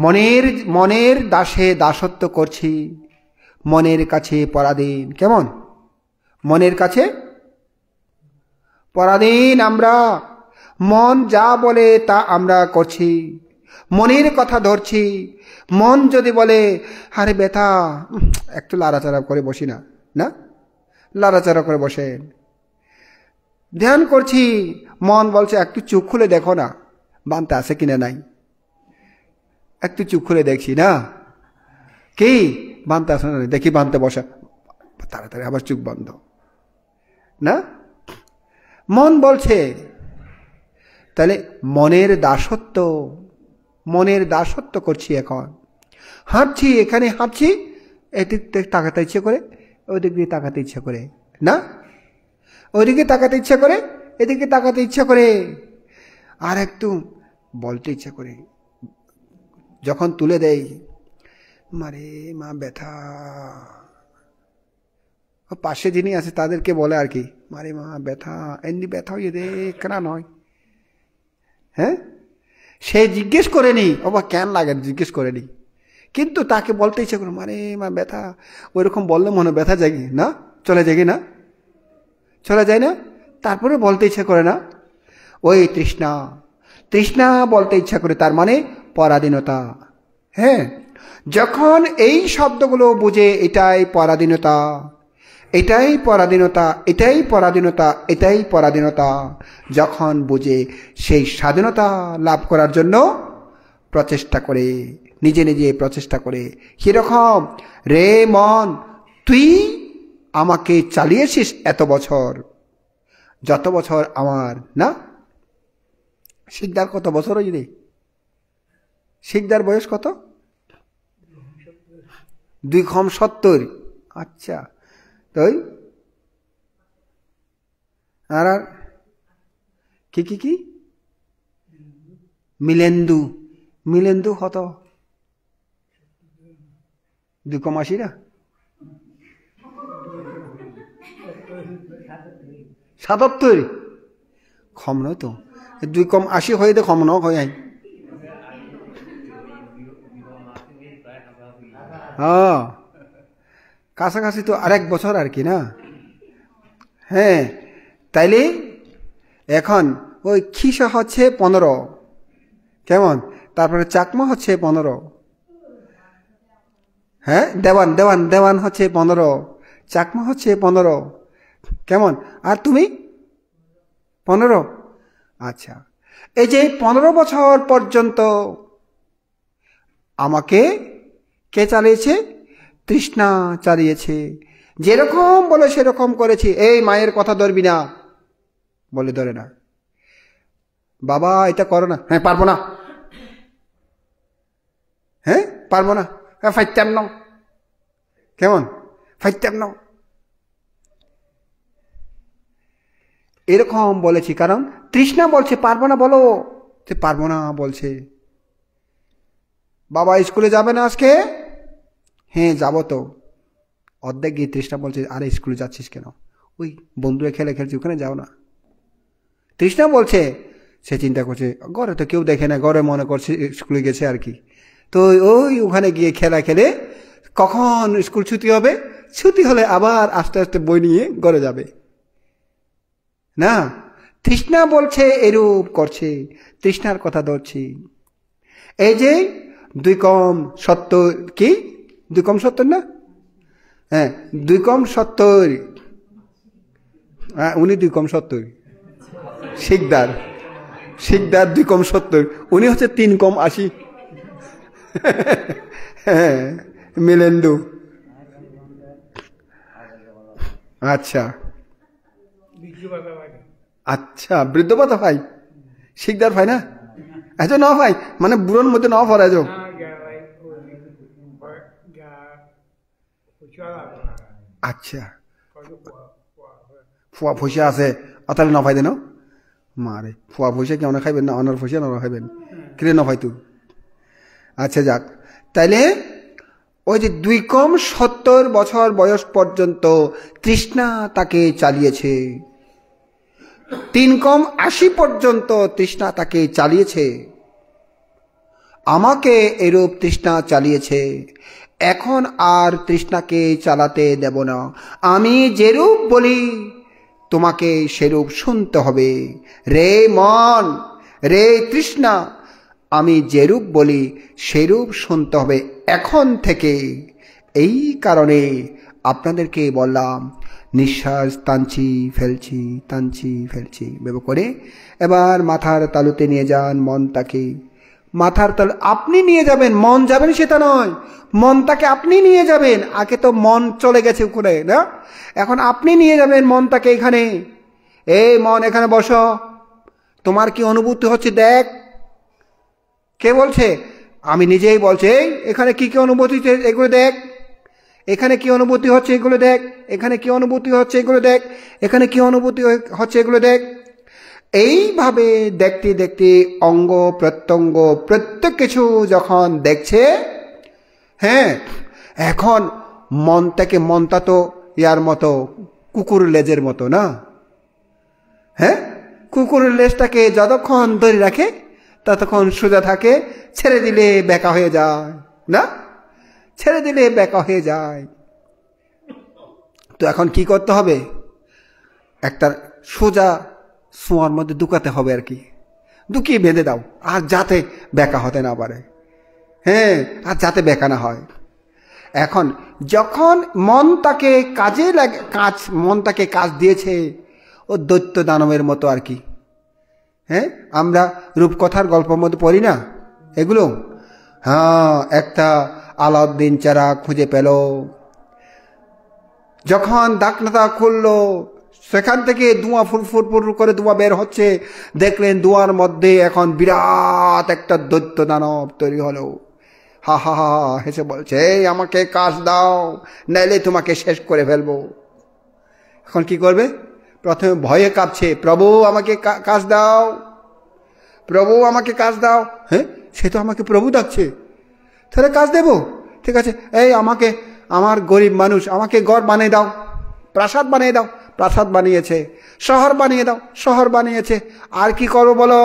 মনের মনের দাসে দাসত্ব করছি, মনের কাছে পরাধীন। কেমন? মনের কাছে পরাধীন আমরা। মন যা বলে তা আমরা করছি, মনের কথা ধরছি। মন যদি বলে আরে ব্যথা, একটু লাড়াচাড়া করে বসি না, না লাড়াচাড়া করে বসেন। ধ্যান করছি, মন বলছে একটু চোখ খুলে দেখো না বানতে আছে কিনা নাই, একটু চোখ খুলে দেখছি না কি বানতে আসে না, দেখি বানতে বসা, তাড়াতাড়ি আবার চোখ বন্ধ না। মন বলছে। তাহলে মনের দাসত্ব, মনের দাসত্ব করছি। এখন হাঁটছি, এখানে হাঁটছি, এদিক থেকে তাকাতে ইচ্ছে করে, ওইদিক দিয়ে তাকাতে ইচ্ছে করে না, ওইদিকে তাকাতে ইচ্ছা করে, এদিকে তাকাতে ইচ্ছা করে, আর একটু বলতে ইচ্ছা করে। যখন তুলে দেয়, মারে মা ব্যথা, পাশে যিনি আছে তাদেরকে বলে আর কি, মারে মা ব্যথা, এমনি ব্যথা হয়ে দে কেনা নয়। হ্যাঁ, সে জিজ্ঞেস করেনি ও বা কেন লাগে, জিজ্ঞেস করেনি, কিন্তু তাকে বলতে ইচ্ছা করে, মারে মা ব্যথা। ওইরকম বললে মনে ব্যথা জাগে না, চলে জাগে না, চলে যায় না, তারপরে বলতে ইচ্ছা করে না। ওই তৃষ্ণা, তৃষ্ণা বলতে ইচ্ছা করে, তার মানে পরাধীনতা। হ্যাঁ, যখন এই শব্দগুলো বুঝে এটাই পরাধীনতা, এটাই পরাধীনতা, এটাই পরাধীনতা, এটাই পরাধীনতা, যখন বুঝে সেই স্বাধীনতা লাভ করার জন্য প্রচেষ্টা করে, নিজে নিজে প্রচেষ্টা করে। সেরকম রে মন, তুই আমাকে চালিয়েছিস এত বছর, যত বছর আমার না। শিকদার কত বছর হয়ে রে? শিকদার বয়স কত? 270। আচ্ছা, তাই আর কি কি কি মিলেন্দু, মিলেন্দু কত? 280 না 77? কম নয় তো, 280 হয়ে দে, কম ন হয়। হ্যাঁ, কাছাকাছি তো আরেক বছর আর কি না। হ্যাঁ, তাইলে এখন ওই খিসা হচ্ছে 15, কেমন? তারপরে চাকমা হচ্ছে 15। হ্যাঁ, দেওয়ান দেওয়ান দেওয়ান হচ্ছে 15, চাকমা হচ্ছে 15, কেমন? আর তুমি 15। আচ্ছা, এই যে 15 বছর পর্যন্ত আমাকে কে চালিয়েছে? তৃষ্ণা চালিয়েছে। যেরকম বলে সেরকম করেছি। এই মায়ের কথা ধরবি না বলে ধরে না, বাবা এটা করো না, হ্যাঁ পারবো না, হ্যাঁ পারবো না, হ্যাঁ ফাইতাম নাও, কেমন ফাইতাম নাও, এরকম বলেছি। কারণ তৃষ্ণা বলছে পারবো না, বলো যে পারবো না বলছে। বাবা স্কুলে যাবে না আজকে? হ্যাঁ যাবো তো। অর্ধেক গিয়ে তৃষ্ণা বলছে আরে স্কুলে যাচ্ছিস কেন? ওই বন্ধুরা খেলে খেলছি, ওখানে যাও না। তৃষ্ণা বলছে, সে চিন্তা করছে ঘরে তো কেউ দেখে না, ঘরে মনে করছে স্কুলে গেছে আর কি। তো ওই ওখানে গিয়ে খেলা খেলে কখন স্কুল ছুটি হবে, ছুটি হলে আবার আস্তে আস্তে বই নিয়ে ঘরে যাবে না। তৃষ্ণা বলছে এরূপ করছে, তৃষ্ণার কথা ধরছি। এই যে 270 কি 270 না, হ্যাঁ 270, হ্যাঁ উনি 270, শিকদার, শিকদার 270, উনি হচ্ছে 380। হ্যাঁ মিলেন্দু। আচ্ছা আচ্ছা, বৃদ্ধ ভাতা ভাই, শিকদার ভাই না, এত ন ভাই মানে বুড়োর মধ্যে ন পড়ে যাও। আচ্ছা, ফুয়া ফুসা আছে তাহলে ন ভাই দেন মারে, ফুয়া ফুসা কেমন খাইবেন না, অনার ফুসা নরা খাইবেন কিরে ন ভাই তুই। আচ্ছা যাক, তাইলে ওই যে 270 বছর বয়স পর্যন্ত তৃষ্ণা তাকে চালিয়েছে, 380 পর্যন্ত তৃষ্ণা তাকে চালিয়েছে। আমাকে এরূপ তৃষ্ণা চালিয়েছে, এখন আর তৃষ্ণাকে চালাতে দেব না। আমি যেরূপ বলি তোমাকে সেরূপ শুনতে হবে। রে মন, রে তৃষ্ণা, আমি যেরূপ বলি সেরূপ শুনতে হবে এখন থেকে। এই কারণে আপনাদেরকে বললাম, নিঃশ্বাস টানছি ফেলছি ভেবে করে এবার মাথার তালুতে নিয়ে যান মনটাকে। মাথার তালু আপনি নিয়ে যাবেন, মন যাবেন সেটা নয়, মনটাকে আপনি নিয়ে যাবেন। আগে তো মন চলে গেছে উপরে না, এখন আপনি নিয়ে যাবেন মনটাকে এখানে। এই মন এখানে বসো, তোমার কি অনুভূতি হচ্ছে দেখ। কে বলছে? আমি নিজেই বলছি। এখানে কি কি অনুভূতি হচ্ছে এগুলো দেখ, এখানে কি অনুভূতি হচ্ছে এগুলো দেখ, এখানে কি অনুভূতি হচ্ছে এগুলো দেখ, এখানে কি অনুভূতি হচ্ছে এগুলো দেখ। এইভাবে দেখতে দেখতে অঙ্গ প্রত্যঙ্গ প্রত্যেক কিছু যখন দেখছে, হ্যাঁ, এখন মনটা তো ইয়ার মতো, কুকুর লেজের মতো না, হ্যাঁ, কুকুরের লেজটাকে যতক্ষণ ধরে রাখে ততক্ষণ সোজা থাকে, ছেড়ে দিলে বেঁকা হয়ে যায় না, ছেড়ে দিলে বেঁকা হয়ে যায়। তো এখন কি করতে হবে? একটা সোজা সোয়ার মধ্যে ঢুকাতে হবে আর কি, ঢুকিয়ে বেঁধে দাও, আর যাতে বেঁকা হতে না পারে, হ্যাঁ, আর যাতে বেঁকা না হয়। এখন যখন মনটাকে কাজে লাগে, মনটাকে কাজ দিয়েছে, ও দৈত্য দানবের মতো আর কি। হ্যাঁ, আমরা রূপকথার গল্পের মধ্যে পড়ি না এগুলো? হ্যাঁ, একটা আলাউদ্দিন চারা খুঁজে পেল, যখন ঢাকনাটা খুললো সেখান থেকে ধোঁয়া ফুরফুর করে ধোঁয়া বের হচ্ছে, দেখলেন ধোঁয়ার মধ্যে এখন বিরাট একটা দৈত্য দানব তৈরি হলো। হা হা হা হেসে বলছে, আমাকে কাজ দাও, নাইলে তোমাকে শেষ করে ফেলবো। এখন কি করবে? প্রথমে ভয়ে কাঁপছে, প্রভু আমাকে কাজ দাও, প্রভু আমাকে কাজ দাও। হ্যাঁ, সে তো আমাকে প্রভু ডাকছে, তাহলে কাজ দেব, ঠিক আছে। এই আমাকে, আমার গরিব মানুষ, আমাকে ঘর বানিয়ে দাও, প্রাসাদ বানিয়ে দাও, প্রাসাদ বানিয়েছে। শহর বানিয়ে দাও, শহর বানিয়েছে। আর কি করবো বলো?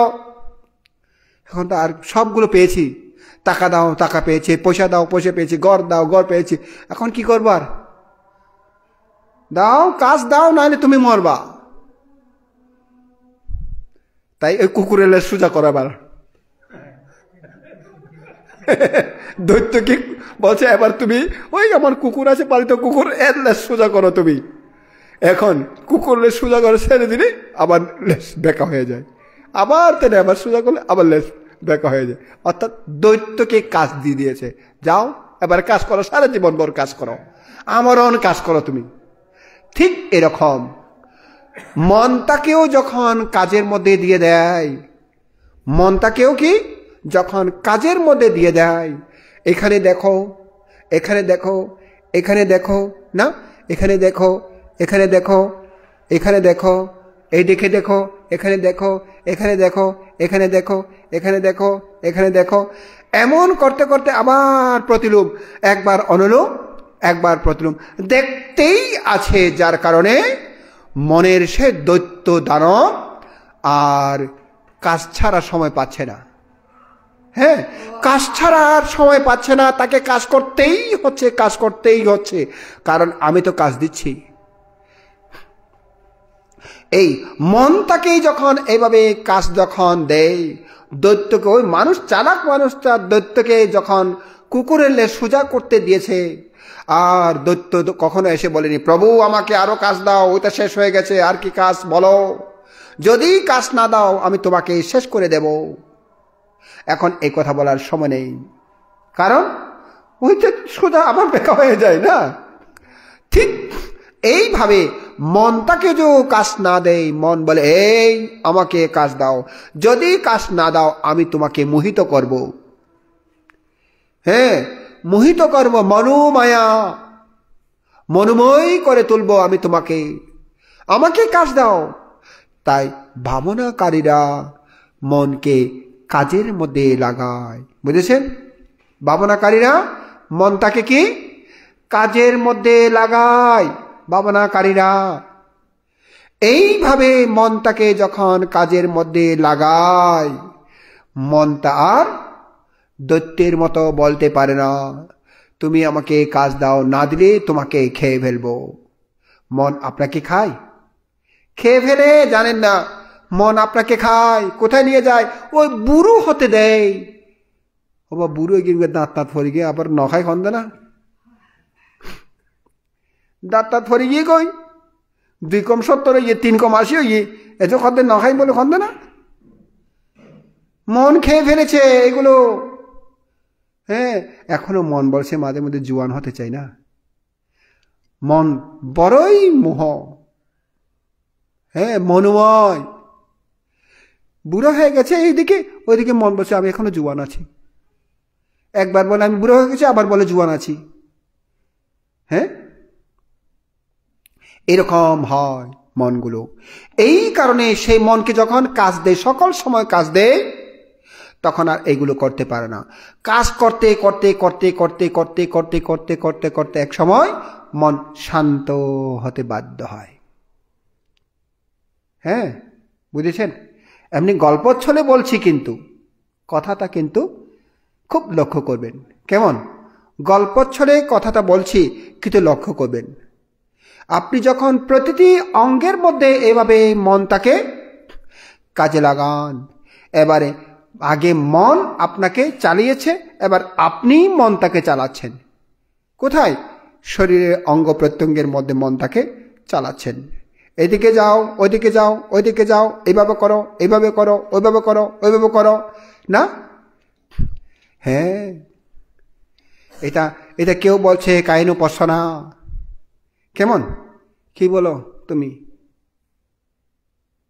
এখন তো আর সবগুলো পেয়েছি, টাকা দাও, টাকা পেয়েছি, পয়সা দাও, পয়সা পেয়েছি, ঘর দাও, ঘর পেয়েছি, এখন কি করবো? আর দাও, কাজ দাও, নাহলে তুমি মরবা। তাই ওই কুকুরের লেজ সোজা করাবার দৈত্য কি বলছে, এবার তুমি ওই আমার কুকুর আছে পালিত কুকুর, এর লেজ সোজা করো তুমি। এখন কুকুর লেজ সোজা করে ছেড়ে দিলে আবার লেজ বেঁকা হয়ে যায়, আবার তেনে আবার সোজা করলে আবার লেজ বেঁকা হয়ে যায়। অর্থাৎ দৈত্যকে কাজ দিয়ে দিয়েছে, যাও এবার কাজ করো, সারা জীবন ভর কাজ করো, আমরণ কাজ করো তুমি। ঠিক এরকম মনটাকেও যখন কাজের মধ্যে দিয়ে দেয়, মনটাকেও কি যখন কাজের মধ্যে দিয়ে দেয়, এখানে দেখো, এখানে দেখো, এখানে দেখো না, এখানে দেখো, এখানে দেখো, এখানে দেখো, এই দিকে দেখো, এখানে দেখো, এখানে দেখো, এখানে দেখো, এখানে দেখো, এখানে দেখো, এমন করতে করতে আবার প্রতিলোম, একবার অনুলোম, একবার প্রতিলোম দেখতেই আছে, যার কারণে মনের সে দৈত্য দানব আর কাজ ছাড়া সময় পাচ্ছে না। হ্যাঁ, কাজ ছাড়া আর সময় পাচ্ছে না, তাকে কাজ করতেই হচ্ছে, কাজ করতেই হচ্ছে, কারণ আমি তো কাজ দিচ্ছি। এই মনটাকেই যখন এইভাবে কাজ যখন দেয়, দৈত্যকে, ওই মানুষ, চালাক মানুষটা দৈত্যকে যখন কুকুরের লেজ সোজা করতে দিয়েছে, আর দৈত্য কখনো এসে বলেনি, প্রভু আমাকে আরো কাজ দাও, ওইটা শেষ হয়ে গেছে, আর কি কাজ বলো, যদি কাজ না দাও আমি তোমাকে শেষ করে দেব। এখন এই কথা বলার সময় নেই, কারণ ওইটা সোজা আবার বেঁকা হয়ে যায় না। ঠিক এইভাবে মনটাকে যে কাজ না দেয়, মন বলে, এই আমাকে কাজ দাও, যদি কাজ না দাও আমি তোমাকে মোহিত করব। হ্যাঁ, মোহিত করব, মনোমায়া, মনোময় করে তুলবো আমি তোমাকে, আমাকে কাজ দাও। তাই ভাবনাকারীরা মনকে কাজের মধ্যে লাগায়, বুঝেছেন? ভাবনাকারীরা মনটাকে কি কাজের মধ্যে লাগায়, ভাবনাকারীরা এইভাবে মনটাকে যখন কাজের মধ্যে লাগায়, মনটা আর দৈত্যের মতো বলতে পারে না, তুমি আমাকে কাজ দাও, না দিলে তোমাকে খেয়ে ফেলবো। মন আপনাকে খায়, খেয়ে ফেলে, জানেন না? মন আপনাকে খায়, কোথায় নিয়ে যায়? ওই বুড়ো হতে দেয়। ও বা বুড়ো গিয়ে দাঁত তাঁত ফরি গিয়ে আবার নখায় খন্দে না, দাঁত তাঁত ফরি গিয়ে কই 2 কম 70 হইয়ে 3 কম 80 হইয়ে এত খদ্দের নখাই বলে খন্দে না। মন খেয়ে ফেলেছে এগুলো। হ্যাঁ, এখনো মন বলছে মাঝে মধ্যে জোয়ান হতে চাই না। মন বড়ই মোহ, হ্যাঁ, মনোময়। বুড়ো হয়ে গেছে এইদিকে, ওইদিকে মন বলছে আমি এখনো জোয়ান আছি। একবার বলে আমি বুড়ো হয়ে গেছি, আবার বলে জোয়ান আছি। হ্যাঁ, এরকম হয় মনগুলো। এই কারণে সেই মনকে যখন কাজ দেয়, সকল সময় কাজ দেয়, তখন আর এগুলো করতে পারে না। কাজ করতে করতে করতে করতে করতে করতে করতে করতে করতে এক সময় মন শান্ত হতে বাধ্য হয়। হ্যাঁ, বুঝেছেন? এমনি গল্প ছলে বলছি, কিন্তু কথাটা কিন্তু খুব লক্ষ্য করবেন। কেমন গল্প ছলে কথাটা বলছি, কিন্তু লক্ষ্য করবেন। আপনি যখন প্রতিটি অঙ্গের মধ্যে এভাবে মনটাকে কাজে লাগান, এবারে আগে মন আপনাকে চালিয়েছে, এবার আপনি মনটাকে চালাচ্ছেন। কোথায়? শরীরের অঙ্গ প্রত্যঙ্গের মধ্যে মনটাকে চালাচ্ছেন। এদিকে যাও, ওইদিকে যাও, ওইদিকে যাও, এইভাবে করো, এইভাবে করো, ওইভাবে করো, ওইভাবে করো না। হ্যাঁ, এটা এটা কেউ বলছে কায়নোপাসনা। কেমন? কি বলো তুমি?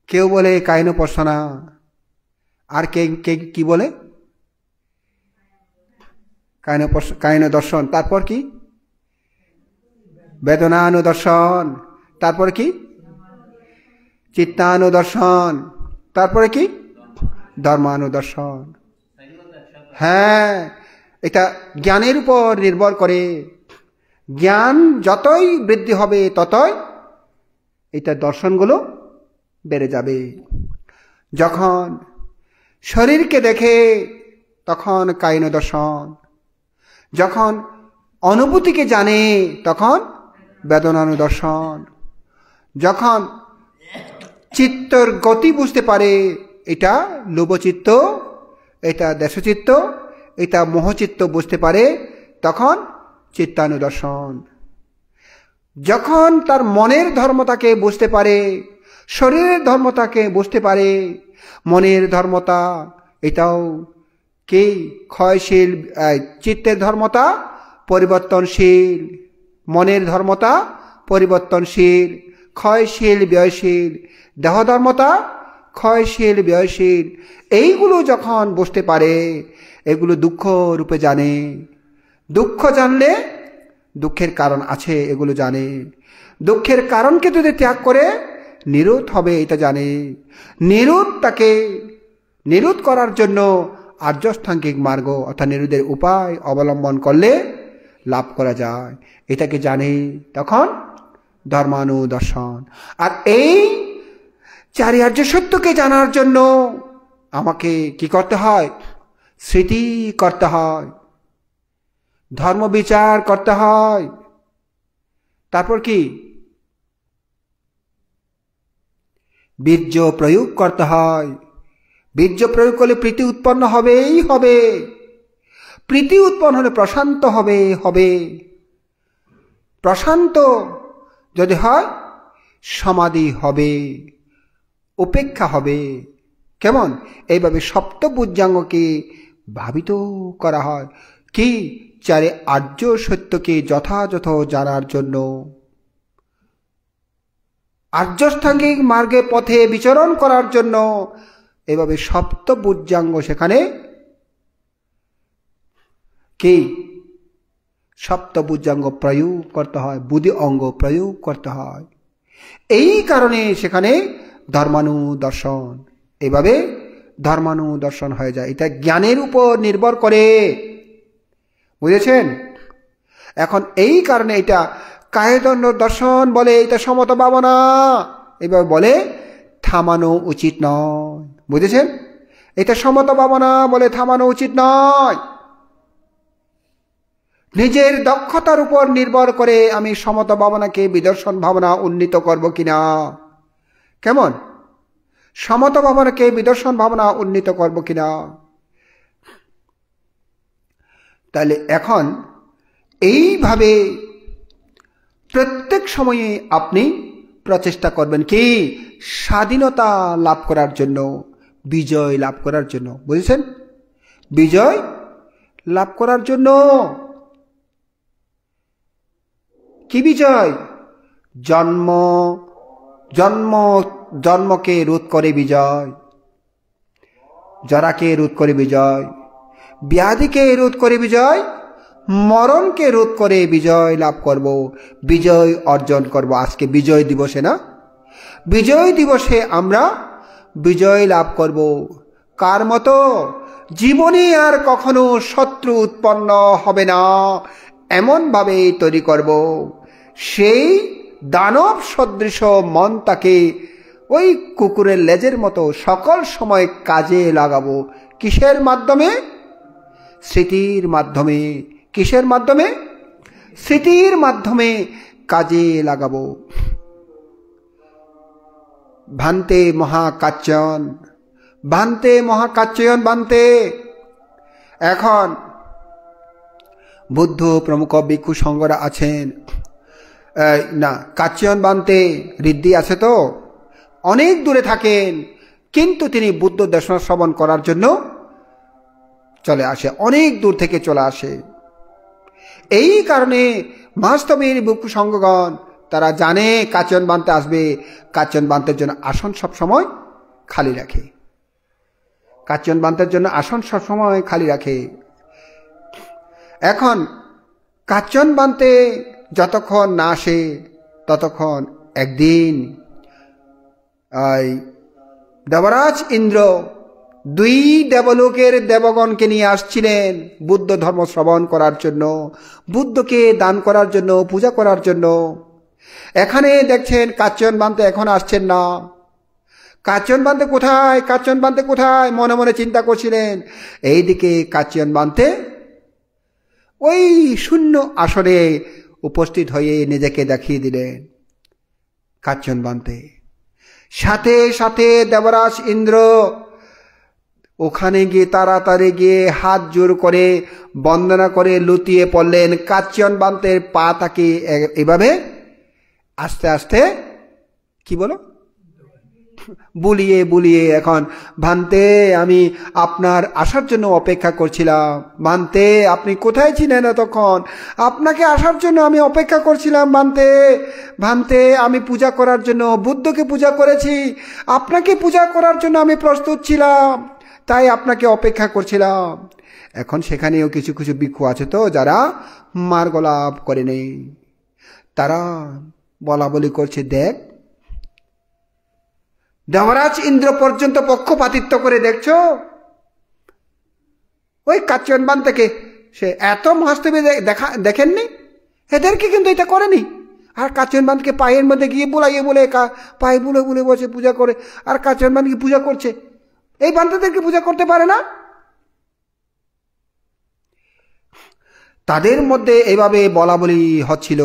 কেউ বলে কায়নোপাসনা, আর কে কে কি বলে? কায়ন দর্শন। তারপর কি? বেদনানুদর্শন। তারপরে কি? চিত্তানুদর্শন। তারপরে কি? ধর্মানুদর্শন। হ্যাঁ, এটা জ্ঞানের উপর নির্ভর করে। জ্ঞান যতই বৃদ্ধি হবে ততই এটা দর্শনগুলো বেড়ে যাবে। যখন শরীরকে দেখে তখন কায়ন দর্শন, যখন অনুভূতিকে জানে তখন বেদনানুদর্শন, যখন চিত্তর গতি বুঝতে পারে, এটা লোভচিত্ত, এটা দেশচিত্ত, এটা মোহচিত্ত বুঝতে পারে, তখন চিত্তানুদর্শন। যখন তার মনের ধর্মতাকে বুঝতে পারে, শরীরের ধর্মতাকে বুঝতে পারে, মনের ধর্মতা এটাও কি ক্ষয়শীল, চিত্তের ধর্মতা পরিবর্তনশীল, মনের ধর্মতা পরিবর্তনশীল, ক্ষয়শীল ব্যয়শীল, দেহ ধর্মতা ক্ষয়শীল ব্যয়শীল, এইগুলো যখন বুঝতে পারে, এগুলো দুঃখ রূপে জানে। দুঃখ জানলে দুঃখের কারণ আছে এগুলো জানে। দুঃখের কারণকে যদি ত্যাগ করে নিরোধ হবে এটা জানে। নিরোধটাকে নিরোধ করার জন্য আর্যষ্টাঙ্গিক মার্গ অর্থাৎ নিরোধের উপায় অবলম্বন করলে লাভ করা যায়, এটাকে জানে। তখন ধর্মানুদর্শন। আর এই চারি আর্য সত্যকে জানার জন্য আমাকে কি করতে হয়? স্মৃতি করতে হয়, ধর্ম বিচার করতে হয়। তারপর কি? বীর্য প্রয়োগ করতে হয়। বীর্য প্রয়োগ করলে প্রীতি উৎপন্ন হবেই হবে। প্রীতি উৎপন্ন হলে প্রশান্ত হবে। প্রশান্ত যদি হয় সমাধি হবে, উপেক্ষা হবে। কেমন? এইভাবে সপ্তবুজ্জাঙ্গকে ভাবিত করা হয় কি? চারে আর্য সত্যকে যথাযথ জানার জন্য, আর্যষ্টাঙ্গিক মার্গে পথে বিচরণ করার জন্য এভাবে সপ্তবুজ্জাঙ্গ সেখানে কি সপ্তবুজ্জাঙ্গ প্রয়োগ করতে হয়, বুদ্ধি অঙ্গ প্রয়োগ করতে হয়। এই কারণে সেখানে ধর্মানুদর্শন, এভাবে ধর্মানুদর্শন হয়ে যায়। এটা জ্ঞানের উপর নির্ভর করে, বুঝেছেন? এখন এই কারণে এটা কায়দণ্ড দর্শন বলে, এটা সমতা ভাবনা এভাবে বলে, থামানো উচিত নয়। বুঝেছেন? এটা সমতা ভাবনা বলে থামানো উচিত নয়। নিজের দক্ষতার উপর নির্ভর করে আমি সমতা ভাবনাকে বিদর্শন ভাবনা উন্নীত করব কিনা। কেমন? সমতা ভাবনাকে বিদর্শন ভাবনা উন্নীত করব কিনা। তাহলে এখন এইভাবে প্রত্যেক সময়ে আপনি প্রচেষ্টা করবেন কি? স্বাধীনতা লাভ করার জন্য, বিজয় লাভ করার জন্য। বুঝেছেন? বিজয় লাভ করার জন্য। কি বিজয়? জন্ম জন্ম জন্মকে রোধ করে বিজয়, জরাকে রোধ করে বিজয়, ব্যাধিকে রোধ করে বিজয়, মরণকে রোধ করে বিজয় লাভ করব, বিজয় অর্জন করব। আজকে বিজয় দিবসে না, বিজয় দিবসে আমরা বিজয় লাভ করব। কার মতো? জীবনে আর কখনো শত্রু উৎপন্ন হবে না এমনভাবে তৈরি করব। সেই দানব সদৃশ মনটাকে ওই কুকুরের লেজের মতো সকল সময় কাজে লাগাবো। কিসের মাধ্যমে? স্মৃতির মাধ্যমে। কিসের মাধ্যমে? স্মৃতির মাধ্যমে কাজে লাগাবো। ভান্তে মহাকাচ্যয়ন, ভান্তে মহাকাচ্যয়ন, ভান্তে। এখন বুদ্ধ প্রমুখ ভিক্ষু সংঘরা আছেন না, কাচ্যয়ন বান্তে ঋদ্ধি আছে তো, অনেক দূরে থাকেন, কিন্তু তিনি বুদ্ধ দেশনা শ্রবণ করার জন্য চলে আসে, অনেক দূর থেকে চলে আসে। এই কারণে বাস্তবের ভিক্ষু সংঘগণ তারা জানে কাচ্যয়ন বান্তে আসবে, কাচ্যয়ন বান্তের জন্য আসন সব সময় খালি রাখে, কাচ্যয়ন বান্তের জন্য আসন সব সময় খালি রাখে। এখন কাচ্যয়ন বান্তে যতক্ষণ না আসে ততক্ষণ একদিন দেবরাজ ইন্দ্র দুই দেবলোকের দেবগণকে নিয়ে আসছিলেন বুদ্ধ ধর্ম শ্রবণ করার জন্য, বুদ্ধকে দান করার জন্য, পূজা করার জন্য। এখানে দেখছেন কাচ্যয়ন বান্তে এখন আসছেন না। কাচ্যয়ন বান্তে কোথায়? কাচ্যয়ন বান্তে কোথায়? মনে মনে চিন্তা করছিলেন। এইদিকে কাচ্যয়ন বান্তে ওই শূন্য আসরে উপস্থিত হয়ে নিজেকে দেখিয়ে দিলেন। কাচ্যয়ন বান্তে সাথে সাথে দেবরাজ ইন্দ্র ওখানে গিয়ে তাড়াতাড়ি গিয়ে হাত জোর করে বন্দনা করে লুটিয়ে পড়লেন। কাচ্যয়ন বান্তের পা তাকে এভাবে আস্তে আস্তে কি বলো বুলিয়ে বুলিয়ে, এখন ভান্তে আমি আপনার আসার জন্য অপেক্ষা করছিলাম, ভান্তে আপনি কোথায় ছিলেন এতক্ষণ? আপনাকে আসার জন্য আমি অপেক্ষা করছিলাম ভান্তে। ভান্তে আমি পূজা করার জন্য বুদ্ধকে পূজা করেছি, আপনাকে পূজা করার জন্য আমি প্রস্তুত ছিলাম, তাই আপনাকে অপেক্ষা করছিলাম। এখন সেখানেও কিছু কিছু ভিক্ষু আছে তো যারা মার্গ লাভ করে নেই, তারা বলা বলি করছে, দেখ দেবরাজ ইন্দ্র পর্যন্ত পক্ষপাতিত্ব করে দেখছো, ওই কাচ্যয়ন বান্তেকে সে এত মহাস্তবে দেখেননি, এদেরকে কিন্তু এটা করেনি। আর কাচ্যয়ন বান্তকে পায়ের মধ্যে গিয়ে বোলাইয়ে বলে পায়ে বুলে বুলে বসে পূজা করে, আর কাচ্যয়ন বান্তকে পূজা করছে। এই বান্তাদেরকে পূজা করতে পারে না। তাদের মধ্যে এভাবে বলা বলি হচ্ছিল,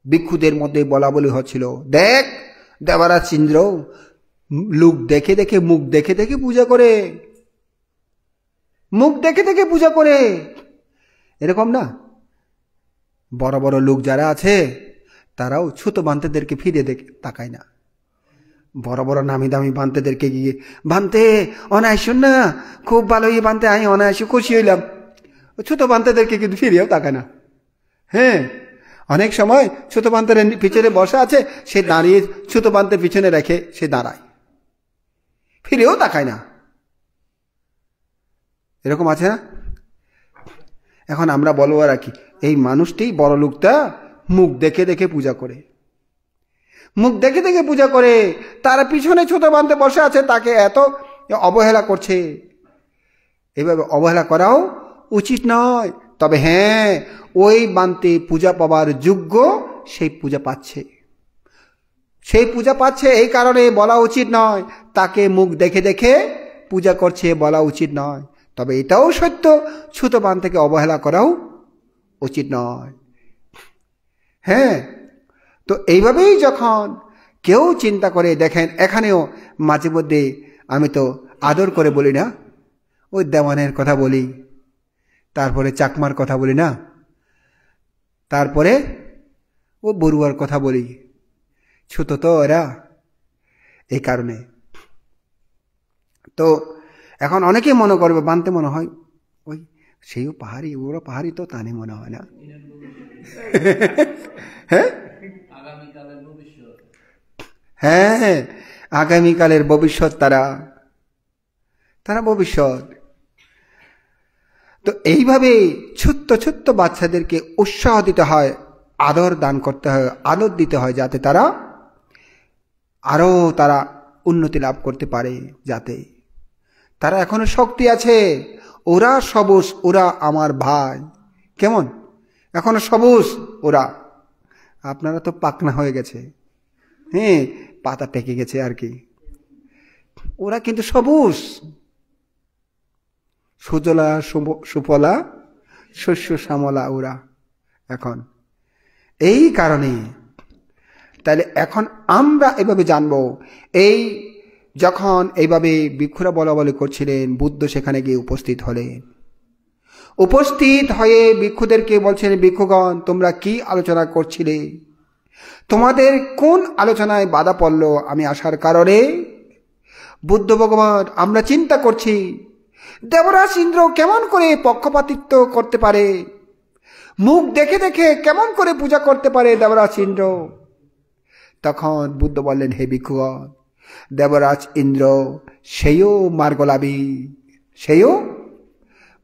ভিক্ষুদের মধ্যে বলা বলি হচ্ছিল, দেখ দেবরাজ ইন্দ্র লোক দেখে দেখে, মুখ দেখে দেখে পূজা করে, মুখ দেখে দেখে পূজা করে। এরকম না, বড় বড় লোক যারা আছে তারাও ছোট বান্তেদেরকে ফিরে দেখে তাকায় না। বড় বড় নামি দামি বান্তেদেরকে গিয়ে, বান্তে অনায় শোন না, খুব ভালো ইয়ে বান্তে, আমি অনায়াসে খুশি হইলাম। ছোট বান্তেদেরকে কিন্তু ফিরেও তাকায় না। হ্যাঁ, অনেক সময় ছোট বান্তের পিছনে বসা আছে, সে দাঁড়িয়ে ছোট বান্তের পিছনে রেখে সে দাঁড়ায়, ফিরেও তাকায় না। এরকম আছে না? এখন আমরা বলবো আর কি, এই মানুষটি বড় লোকটা মুখ দেখে দেখে পূজা করে, মুখ দেখে দেখে পূজা করে, তার পিছনে ছোট বান্তে বসে আছে, তাকে এত অবহেলা করছে। এভাবে অবহেলা করাও উচিত নয়। তবে হ্যাঁ, ওই বান্তে পূজা পাবার যোগ্য, সেই পূজা পাচ্ছে, সেই পূজা পাচ্ছে, এই কারণে বলা উচিত নয় তাকে মুখ দেখে দেখে পূজা করছে, বলা উচিত নয়। তবে এটাও সত্য, ছোট বান্তেকে অবহেলা করাও উচিত নয়। হ্যাঁ, তো এইভাবেই যখন কেউ চিন্তা করে, দেখেন এখানেও মাঝে মধ্যে আমি তো আদর করে বলি না, ওই দেওয়ানের কথা বলি, তারপরে চাকমার কথা বলি না, তারপরে ও বড়ুয়ার কথা বলি, ছোট তো এরা, এই কারণে। তো এখন অনেকেই মনে করবে, বানতে মনে হয় ওই সেইও পাহাড়ি, ওরা পাহাড়ি তো তানে মনে হয় না। হ্যাঁ হ্যাঁ, আগামীকালের ভবিষ্যৎ, তারা ভবিষ্যৎ। তো এইভাবে ছোট্ট ছোট্ট বাচ্চাদেরকে উৎসাহ দিতে হয়, আদর দান করতে হয়, আদর দিতে হয়, যাতে তারা আরো উন্নতি লাভ করতে পারে, যাতে তারা এখনো শক্তি আছে। ওরা সবুজ, ওরা আমার ভাই, কেমন এখনো সবুজ ওরা। আপনারা তো পাকনা হয়ে গেছে, হ্যাঁ, পাতা পেকে গেছে আর কি। ওরা কিন্তু সবুজ, সুজলা সুফলা শস্য শ্যামলা ওরা এখন। এই কারণে তাহলে এখন আমরা এভাবে জানবো, এই যখন এইভাবে ভিক্ষুরা বলা বলি করছিলেন, বুদ্ধ সেখানে গিয়ে উপস্থিত হলেন। উপস্থিত হয়ে ভিক্ষুদেরকে বলছেন, ভিক্ষুগণ তোমরা কি আলোচনা করছিলে? তোমাদের কোন আলোচনায় বাধা পড়ল আমি আসার কারণে? বুদ্ধ ভগবান, আমরা চিন্তা করছি দেবরাজ ইন্দ্র কেমন করে পক্ষপাতিত্ব করতে পারে, মুখ দেখে দেখে কেমন করে পূজা করতে পারে দেবরাজ ইন্দ্র। তখন বুদ্ধ বললেন, হে ভিক্ষুগণ, দেবরাজ ইন্দ্র সেও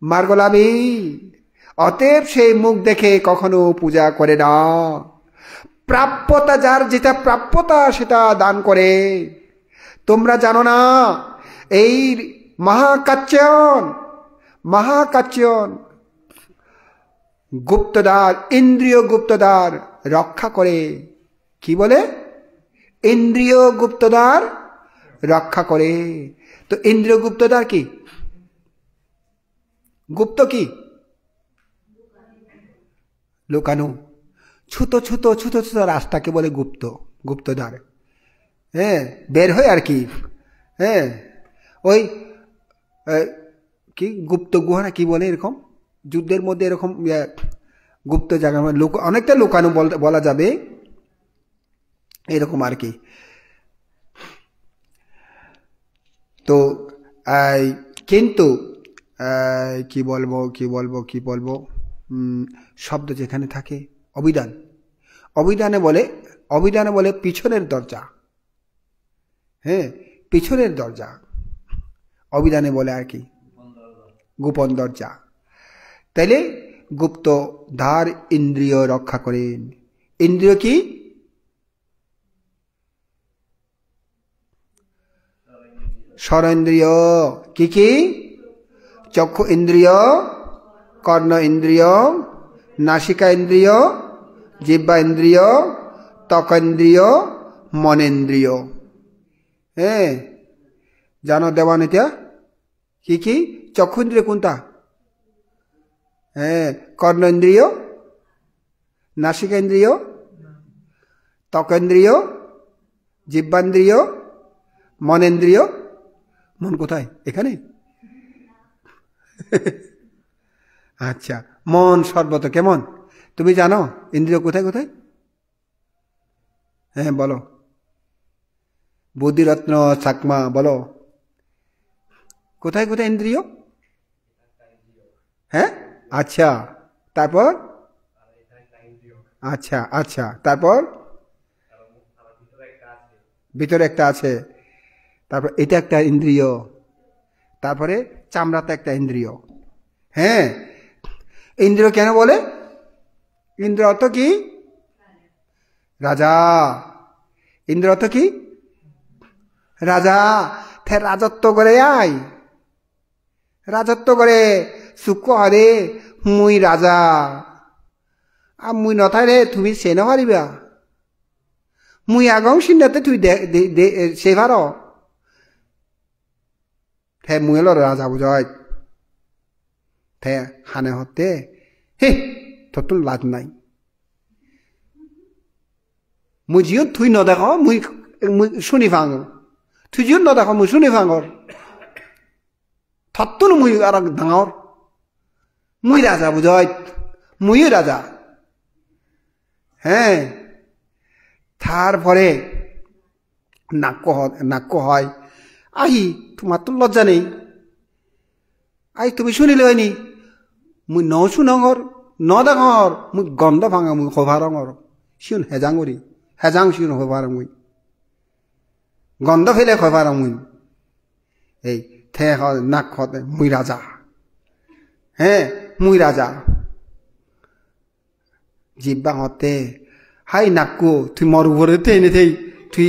মার্গলাভী, অতএব সেই মুখ দেখে কখনো পূজা করে না। প্রাপ্যতা, যার যেটা প্রাপ্যতা সেটা দান করে। তোমরা জানো না, এই মহাকাচ্যন গুপ্তদার, ইন্দ্রিয় গুপ্তদার রক্ষা করে। কি বলে? ইন্দ্রিয় গুপ্তদার রক্ষা করে। তো ইন্দ্রিয় গুপ্তদার কি? গুপ্ত কি? লুকানো। ছোট ছোট ছোট ছোট রাস্তাকে বলে গুপ্তদার। হ্যাঁ, বের হয় আর কি। হ্যাঁ, ওই কি গুপ্ত গুহা না কি বলে, এরকম যুদ্ধের মধ্যে এরকম গুপ্ত জায়গা, অনেকটা লুকানো বলা যাবে, এরকম আর কি। তো কিন্তু কি বলবো শব্দ যেখানে থাকে, অভিধানে বলে পিছনের দরজা। হ্যাঁ, পিছনের দরজা অভিধানে বলে আর কি, গোপন দরজা। তাইলে গুপ্ত ধার ইন্দ্রিয় রক্ষা করেন। ইন্দ্রিয় কি? ষড়েন্দ্রিয়। কি কি? চক্ষু ইন্দ্রিয়, কর্ণ ইন্দ্রিয়, নাসিকা ইন্দ্রিয়, জিহ্বা ইন্দ্রিয়, ত্বকেন্দ্রিয়, মনেন্দ্রিয়। হ্যাঁ, জানো দেওয়ান এটা কি কি? চক্ষু ইন্দ্রিয় কোনটা? হ্যাঁ, কর্ণ ইন্দ্রিয়, নাসিকা ইন্দ্রিয়, ত্বকেন্দ্রিয়, জিহ্বান্দ্রিয়, মনেন্দ্রিয়। মন কোথায়? এখানে। আচ্ছা, মন সর্বত কেমন তুমি জানো? ইন্দ্রিয় কোথায় কোথায়? হ্যাঁ বলো, বুদ্ধিরত্ন চাকমা বলো, কোথায় কোথায় ইন্দ্রিয়? হ্যাঁ, আচ্ছা, তারপর? আচ্ছা আচ্ছা, তারপর ভিতরে একটা আছে, তারপর এটা একটা ইন্দ্রিয়, তারপরে চামড়াতে একটা ইন্দ্রিয়। হ্যাঁ, ইন্দ্রিয় কেন বলে? ইন্দ্র অর্থ কি? রাজা। ইন্দ্র অর্থ কি? রাজা। রাজত্ব করে আয়, রাজত্ব করে সুখ হরে মুই রাজা, আর মুই নথাই রে তুমি সে না পারিবা, মুই আগং সিন্নাতে তুই সে ভার, হে মুই হলো রাজা বুঝাই, হে হানে হতে হে ততন লাজ নাই মুই জিও তুই নদেখ মুই শুনি ভাঙ তুই জিও নদেখ মুই শুনি ভাঙর থত্তন মুই আর ডাঙর মুই রাজা বুঝাই মুই রাজা হ্যাঁ তারপরে নাক্য হয় আহি তোমার তো লজ্জা নেই আই তুমি শুনিলে হয়নি মুই ন শুনঙর ন ডাঙর মুই গন্ধ ভাঙা মুই হভারঙর সিউন হেজাঙরি হেজাং সিউন হভার মুই গন্ধ ফেলে হভার মুই এই থে নাক হতে মুই রাজা হ্যাঁ মুই রাজা জিব্বা হতে হাই নাক্কু তুই মর উপরে এনে থেই তুই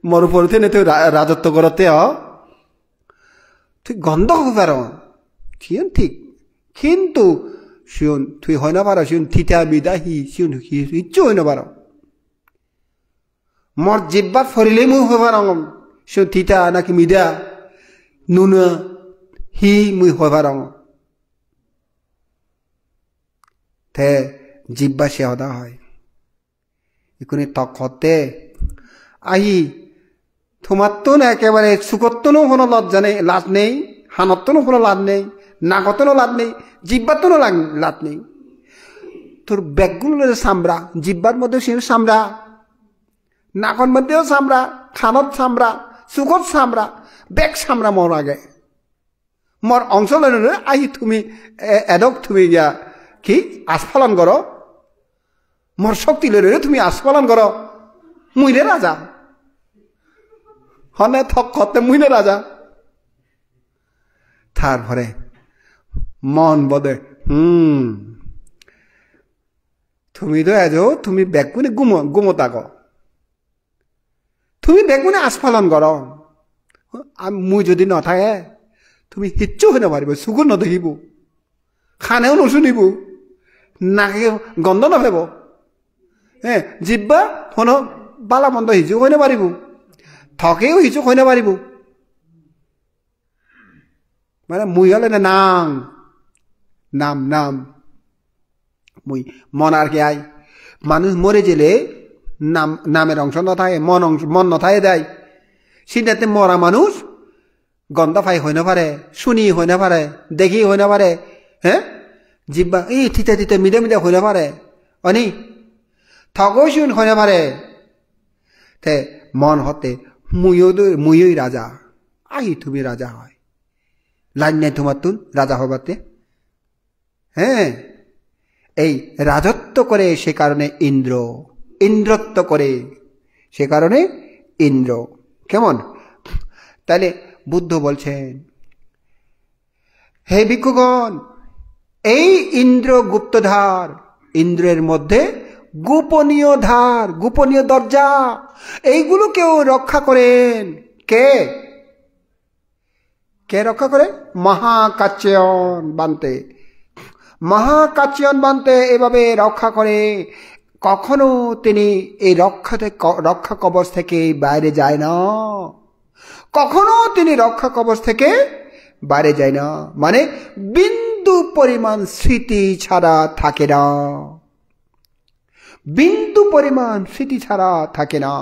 মর উপরে এনে তুই রাজত্ব করতে তুই গন্ধ হবার সিউন ঠিক কিন্তু সিউন তুই হয় না পারো সিউন থিতা বিদা সিউন ইচ্ছু হয় না পারো মর জিব্বা ফরিলেই মুই হবার সিউন থিতা নাকি মিদা নুন মুই হবার তে জিব্বা সে হদা হয় এখুনি তক হতে আহি তোমার তো একেবারে সুকত্তনও কোনো লজ্জা নেই লাজ নেই হানত্তনও কোনো লাভ নেই নাগতনও লাভ নেই জিব্বাতনও লাভ নেই তোর ব্যাগগুলো চামড়া জিব্বার মধ্যে সে চামড়া নাকর মধ্যেও চামড়া খানত চামড়া চুকত চামড়া ব্যাগ চামড়া মর আগে মর অংশ লয় আহি তুমি এডক তুমি গিয়া কি আস্ফালন কর মর শক্তি লয় তুমি আস্ফালন কর মুইরে রাজা হনে থক করতে মুইরে রাজা তারপরে মন বদে তুমি তো এজো তুমি বেগুনে গুমতা গ তুমি বেগুনে আস্ফালন কর মুই যদি নথাকে তুমি হিচ্ছু হয়ে নাপারিব চকুর নদেখিব খানেও নুশুনিব নাকে গন্ধ নভেব হ্যাঁ জিব্বা হন বালা মন্দ হিচুক হয়ে নাপারিব থকেও হিচুক হয়ে নাপারিব মানে মুই হলে নাম নাম নাম মুই মন আর কে আই মানুষ মরে গেলে নাম নামের অংশ নথাকে মন নথাকে দেয় সিনাতে মরা মানুষ গন্ধ পাই হই না পারে শুনি হই না পারে দেখি হই না পারে হ্যাঁ জিব্বা এই থিতে থিতে মিদে মিদে হই না পারে অনি থকও শুন হই না পারে তে মন হতে মুইই রাজা আহি তুমি রাজা হয় লাইন নাই তোমার তুন রাজা হবাতে হ্যাঁ এই রাজত্ব করে সে কারণে ইন্দ্রত্ব করে সে কারণে ইন্দ্র কেমন তাহলে বুদ্ধ বলছেন হে ভিক্ষুগণ এই ইন্দ্র গুপ্তধার ইন্দ্রের মধ্যে গোপনীয় ধার গোপনীয় দরজা এইগুলো কেউ রক্ষা করেন কে রক্ষা করে মহাকাচ্যয়ন বানতে এভাবে রক্ষা করে কখনো তিনি এই রক্ষা কবচ থেকে বাইরে যায় না কখনো তিনি রক্ষা কবচ থেকে বাইরে যায় না মানে বিন্দু পরিমাণ স্মৃতি ছাড়া থাকে না বিন্দু পরিমাণ স্মৃতি ছাড়া থাকে না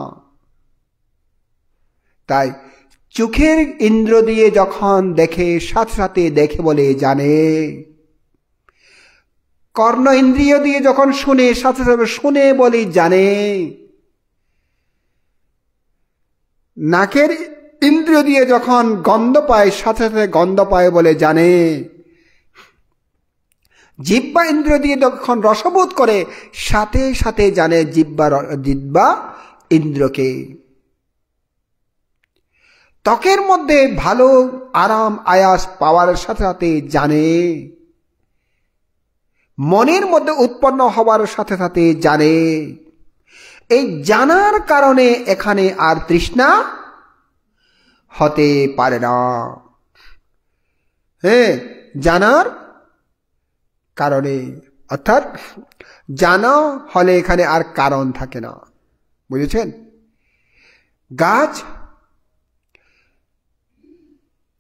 তাই চোখের ইন্দ্র দিয়ে যখন দেখে সাথে সাথে দেখে বলে জানে কর্ণ ইন্দ্রিয় দিয়ে যখন শুনে সাথে সাথে শুনে বলে জানে নাকের ইন্দ্রিয় দিয়ে যখন গন্ধ পায় সাথে সাথে গন্ধ পায় বলে জানে জিহ্বা ইন্দ্রিয় দিয়ে যখন রসবোধ করে সাথে সাথে জানে জিহ্বা ইন্দ্রকে ত্বকের মধ্যে ভালো আরাম আয়াস পাওয়ার সাথে সাথে জানে মনের মধ্যে উৎপন্ন হওয়ার সাথে সাথে জানে এই জানার কারণে এখানে আর তৃষ্ণা হতে পারে না হ্যাঁ জানার কারণে অর্থাৎ জানা হলে এখানে আর কারণ থাকে না বুঝেছেন গাছ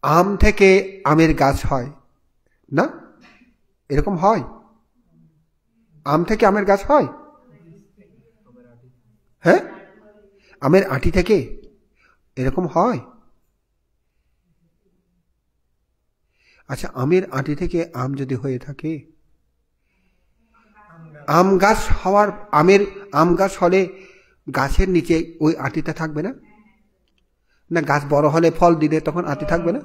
আম থেকে আমের গাছ হয় না এরকম হয় আম থেকে আমের গাছ হয়? হ্যাঁ, আমের আঁটি থেকে এরকম হয়? আচ্ছা, আমের আঁটি থেকে আম যদি হয়ে থাকে, আম গাছ হওয়ার আম গাছ হলে গাছের নিচে ওই আঁটিটা থাকবে না? না গাছ বড় হলে ফল দিলে তখন আঁটি থাকবে না?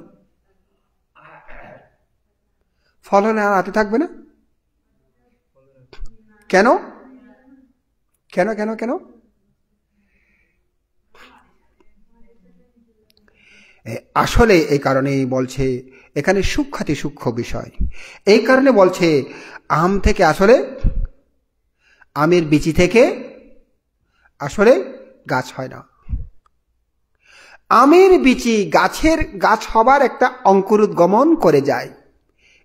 ফল হলে আর আঁটি থাকবে না? কেন কেন কেন কেন? আসলে এই কারণেই বলছে, এখানে সূক্ষ্মাতি সূক্ষ্ম বিষয়। এই কারণে বলছে আম থেকে আসলে, আমের বিচি থেকে আসলে গাছ হয় না। আমের বিচি গাছ হবার একটা অঙ্কুরোদ্গমন করে যায়,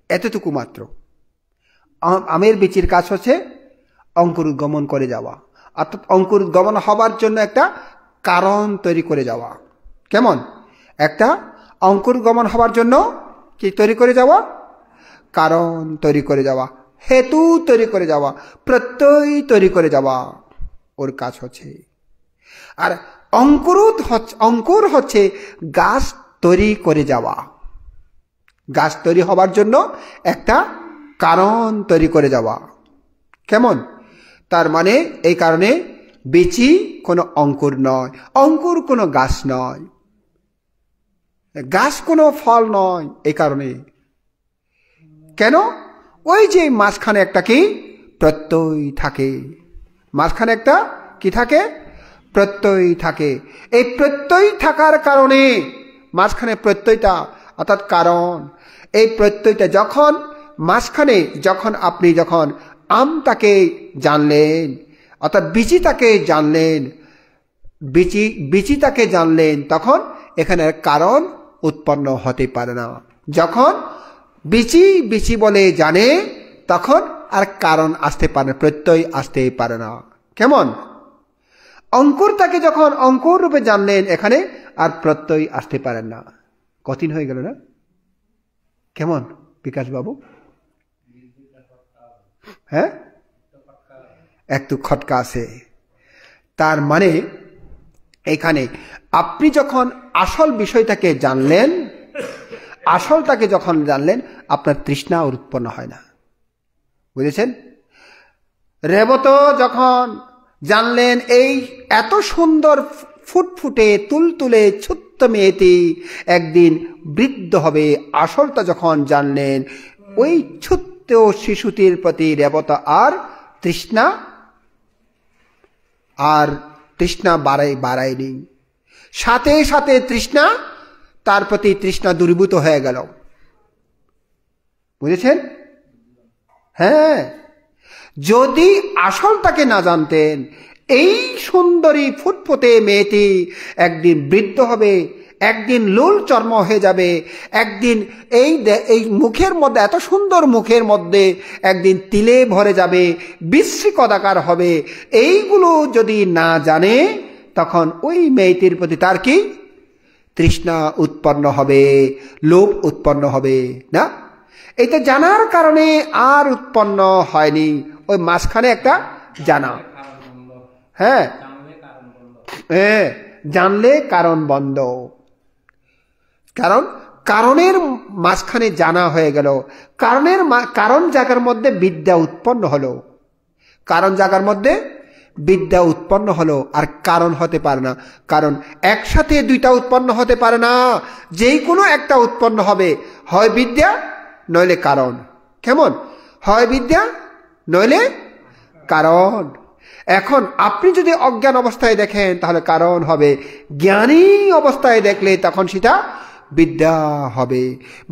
এতটুকু মাত্র। আমের বিচির কাজ হচ্ছে অঙ্কুরোদ্গমন করে যাওয়া, অর্থাৎ অঙ্কুরোদ্গমন হবার জন্য একটা কারণ তৈরি করে যাওয়া। কেমন? একটা অঙ্কুরোদ্গমন হবার জন্য কি তৈরি করে যাওয়া? কারণ তৈরি করে যাওয়া, হেতু তৈরি করে যাওয়া, প্রত্যয় তৈরি করে যাওয়া ওর কাজ হচ্ছে। আর অঙ্কুর হচ্ছে গাছ তৈরি করে যাওয়া, গাছ তৈরি হবার জন্য একটা কারণ তৈরি করে যাওয়া। কেমন? তার মানে এই কারণে বিচি কোনো অঙ্কুর নয়, অঙ্কুর কোনো গাছ নয়, গাছ কোনো ফল নয়। এই কারণে কেন? ওই যে মাঝখানে একটা কি প্রত্যয় থাকে, মাঝখানে একটা কি থাকে? প্রত্যয় থাকে। এই প্রত্যয় থাকার কারণে মাঝখানে প্রত্যয়টা অর্থাৎ কারণ, এই প্রত্যয়টা যখন মাঝখানে, যখন আপনি যখন আমটাকে জানলেন অর্থাৎ বিচিটাকে জানলেন, বিচিটাকে জানলেন, তখন এখানে কারণ উৎপন্ন হতে পারে না। যখন বিচি বলে জানে তখন আর কারণ আসতে পারে না, প্রত্যয় আসতে পারে না। কেমন? অঙ্কুরটাকে যখন অঙ্কুর রূপে জানলেন, এখানে আর প্রত্যয় আসতে পারেন না। কঠিন হয়ে গেল না? কেমন বিকাশ বাবু? হ্যাঁ, একটু খটকা আছে। তার মানে এখানে আপনি যখন আসল বিষয়টাকে জানলেন, আসলটাকে যখন জানলেন, আপনার তৃষ্ণা উৎপন্ন হয় না। বুঝেছেন? রেবত যখন জানলেন এই এত সুন্দর ফুটফুটে তুলতুলে ছোট্ট মেয়েটি একদিন বৃদ্ধ হবে, আসলটা যখন জানলেন, ওই ছোট্ট শিশুটির প্রতি রেবত আর তৃষ্ণা বাড়ায়নি, সাথে সাথে তৃষ্ণা, তার প্রতি তৃষ্ণা দূরীভূত হয়ে গেল। বুঝেছেন? হ্যাঁ, যদি আসলটাকে না জানতেন, এই সুন্দরী ফুটফুটে মেয়েটি একদিন বৃদ্ধ হবে, একদিন লোল চর্ম হয়ে যাবে, একদিন এই মুখের মধ্যে, এত সুন্দর মুখের মধ্যে একদিন তিলে ভরে যাবে, বিশ্রী কদাকার হবে, এইগুলো যদি না জানে, তখন ওই মেয়েটির প্রতি তার কি তৃষ্ণা উৎপন্ন হবে, লোভ উৎপন্ন হবে না? এটা জানার কারণে আর উৎপন্ন হয়নি, ওই মাঝখানে একটা জানা। হ্যাঁ, জানলে কারণ বন্ধ, কারণের মাঝখানে জানা হয়ে গেল, কারণ জায়গার মধ্যে বিদ্যা উৎপন্ন হলো, কারণ জায়গার মধ্যে বিদ্যা উৎপন্ন হলো। আর কারণ হতে পারে না, কারণ একসাথে দুইটা উৎপন্ন হতে পারে না, যেই কোনো একটা উৎপন্ন হবে, হয় বিদ্যা নইলে কারণ। কেমন? হয় বিদ্যা নইলে কারণ। এখন আপনি যদি অজ্ঞান অবস্থায় দেখেন তাহলে কারণ হবে, জ্ঞানী অবস্থায় দেখলে তখন সেটা বিদ্যা হবে।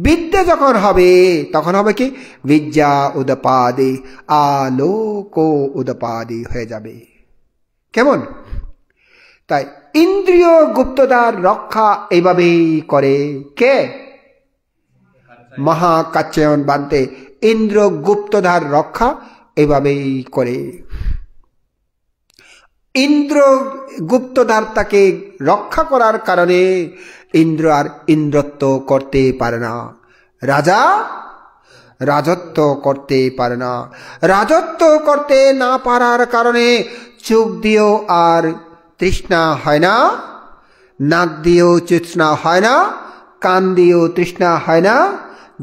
বিদ্যা যখন হবে তখন হবে কি? বিদ্যা উদপাদি, আলোক উদপাদি হয়ে যাবে। কেমন? তাই ইন্দ্রিয় গুপ্তদার রক্ষা এইভাবেই করে কে? মহাকাচ্যায়ন বান্তে ইন্দ্র গুপ্তধার রক্ষা এইভাবেই করে। ইন্দ্র গুপ্তধার তাকে রক্ষা করার কারণে ইন্দ্র আর ইন্দ্রত্ব করতে পারে না। রাজত্ব করতে পারে না। রাজত্ব করতে না পারার কারণে চোখ দিয়েও আর তৃষ্ণা হয় না, নাক দিয়েও তৃষ্ণা হয় না, কান দিয়েও তৃষ্ণা হয় না,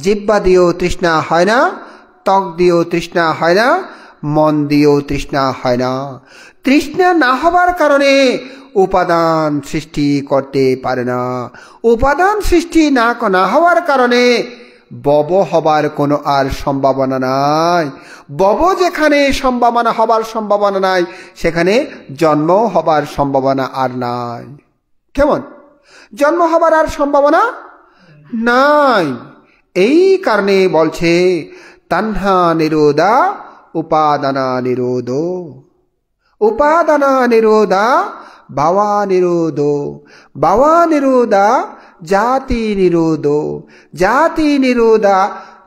জিহ্বা দিয়েও তৃষ্ণা হয় না, ত্বক দিয়েও তৃষ্ণা হয় না, মন দিয়েও তৃষ্ণা হয় না। তৃষ্ণা না হবার কারণে উপাদান সৃষ্টি করতে পারে না। উপাদান সৃষ্টি না হওয়ার কারণে বব হবার কোনো আর সম্ভাবনা নাই। বব যেখানে হবার সম্ভাবনা নাই, সেখানে জন্ম হবার সম্ভাবনা আর নাই। কেমন? জন্ম হবার আর সম্ভাবনা নাই। এই কারণে বলছে তান্হা নিরোধা উপাদানা নিরোধো, উপাদানা নিরোধা ভাবা নিরোধো, ভাবা নিরোধা জাতি নিরোধো, জাতি নিরোধা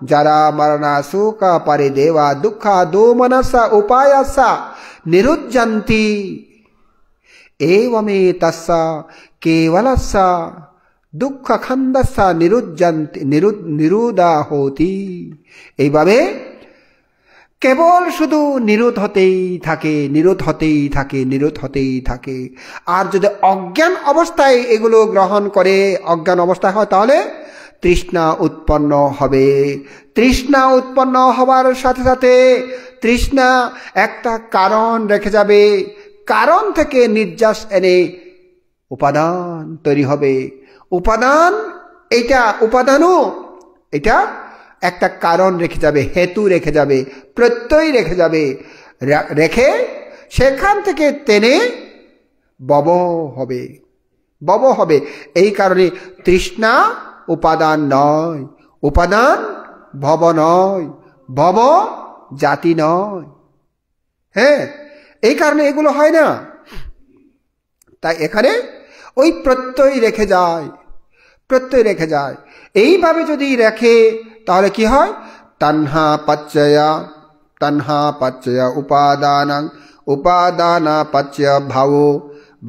যারা মরণা শোকা পরিদেবা দুঃখা দোমনসা উপায়াসা নিরুজ্জন্তি एवमे तस्सा केवलस्सा दुःख खंदस्सा निरुज्जन्ति निरुदा होती। এইভাবে কেবল শুধু নিরোধ হতেই থাকে, নিরোধ হতেই থাকে, নিরোধ হতেই থাকে। আর যদি অজ্ঞান অবস্থায় এগুলো গ্রহণ করে, অজ্ঞান অবস্থায় হয়, তাহলে তৃষ্ণা উৎপন্ন হবে। তৃষ্ণা উৎপন্ন হবার সাথে সাথে তৃষ্ণা একটা কারণ রেখে যাবে। কারণ থেকে নির্যাস এনে উপাদান তৈরি হবে। উপাদান, এটা উপাদানও এটা একটা কারণ রেখে যাবে, হেতু রেখে যাবে, প্রত্যয় রেখে যাবে। রেখে সেখান থেকে টেনে বব হবে, বব হবে। এই কারণে তৃষ্ণা উপাদান নয়, উপাদান ভব নয়, ভব জাতি নয়। হ্যাঁ, এই কারণে এগুলো হয় না। তাই এখানে ওই প্রত্যয় রেখে যায়, প্রত্যয় রেখে যায়। এইভাবে যদি রেখে তাহলে কি হয়? তন্হা পচ্চয়া, তন্হা পচ্চয়া উপাদানাং, উপাদানা পচ্চয় ভাবো,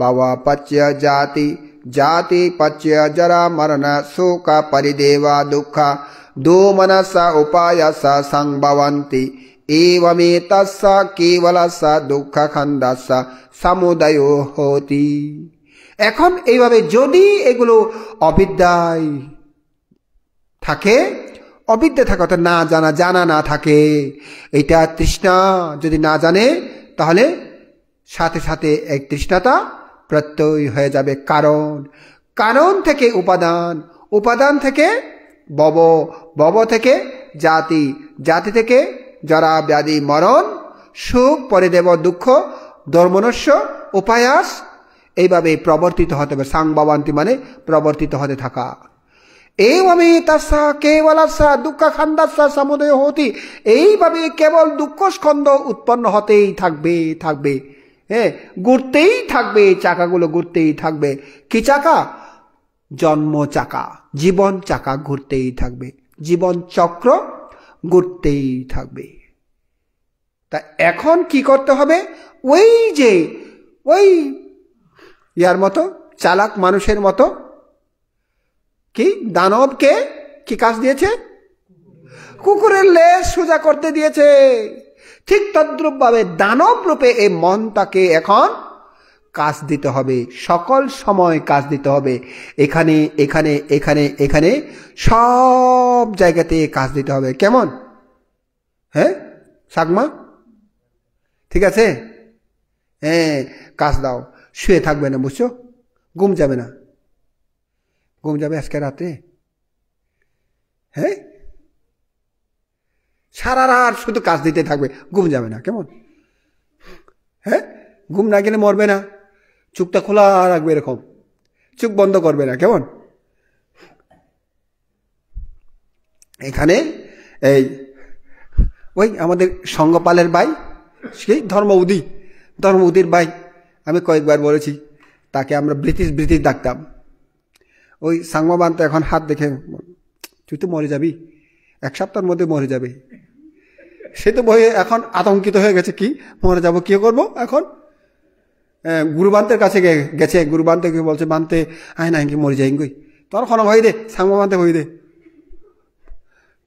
ভাবা পচ্চয় জাতি, জাতি পচ্চয় জরা মরণ শোক পরিদেবা দুঃখা দোমনসা উপায়সা সংভবন্তি। एवमेतस्सा केवलस्सा दुःख खंदस्सा সমুদয় হতি। এখন এইভাবে যদি এগুলো অবিদ্যায় থাকে, অবিদ্যা থাকে অর্থাৎ না জানা, জানা না থাকে, এটা তৃষ্ণা যদি না জানে, তাহলে সাথে সাথে এক তৃষ্ণাটা প্রত্যয় হয়ে যাবে কারণ। কারণ থেকে উপাদান, উপাদান থেকে ভব, ভব থেকে জাতি, জাতি থেকে জরা ব্যাধি মরণ, সুখ পরিদেব দুঃখ দর্মনস্য উপায়াস। এইভাবে প্রবর্তিত হতে হবে। সাংবাবান্তি মানে প্রবর্তিত হতে থাকা। এইভাবে তাসা কেবলাসা দুঃখ খান্দাসা সমুদয় হতি। এইভাবে কেবল দুঃখ স্কন্ধ উৎপন্ন হতেই থাকবে, থাকবে। হ্যাঁ, ঘুরতেই থাকবে, চাকাগুলো ঘুরতেই থাকবে। কি চাকা? জন্ম চাকা, জীবন চাকা ঘুরতেই থাকবে, জীবন চক্র ঘুরতেই থাকবে। তা এখন কি করতে হবে? ওই যে ওই ইয়ার মতো, চালাক মানুষের মতো, কি দানবকে কি কাজ দিয়েছে? কুকুরের লেজ সোজা করতে দিয়েছে। ঠিক তদ্রূপ ভাবে দানব রূপে এই মনটাকে এখন কাজ দিতে হবে, সকল সময় কাজ দিতে হবে। এখানে এখানে এখানে এখানে সব জায়গাতে কাজ দিতে হবে। কেমন? হ্যাঁ সাগমা, ঠিক আছে? হ্যাঁ, কাজ দাও। শুয়ে থাকবে না, বুঝছো? ঘুম যাবে না, ঘুম যাবে আজকে রাতে? হ্যাঁ, সারা রাত শুধু কাজ দিতে থাকবে, ঘুম যাবে না। কেমন? হ্যাঁ, ঘুম না গেলে মরবে না। চোখটা খোলা রাখবে, এরকম চোখ বন্ধ করবে না। কেমন? এখানে এই ওই আমাদের সঙ্গপালের ভাই, সেই ধর্মউদির ভাই, আমি কয়েকবার বলেছি, তাকে আমরা ব্রিটিশ ডাকতাম। ওই সাংবাবান তো এখন হাত দেখে, তুই তো মরে যাবি, 1 সপ্তাহের মধ্যে মরে যাবে। সে তো ভয়ে এখন আতঙ্কিত হয়ে গেছে, কি মরে যাব, কি করবো এখন? গুরুবান্তের কাছে গেছে, গুরুবান্তে বলছে, বানতে আয় না কি মরে যাই গই, তোর ক্ষণ হয়ে দে, সাংবা বানতে হয়ে দে।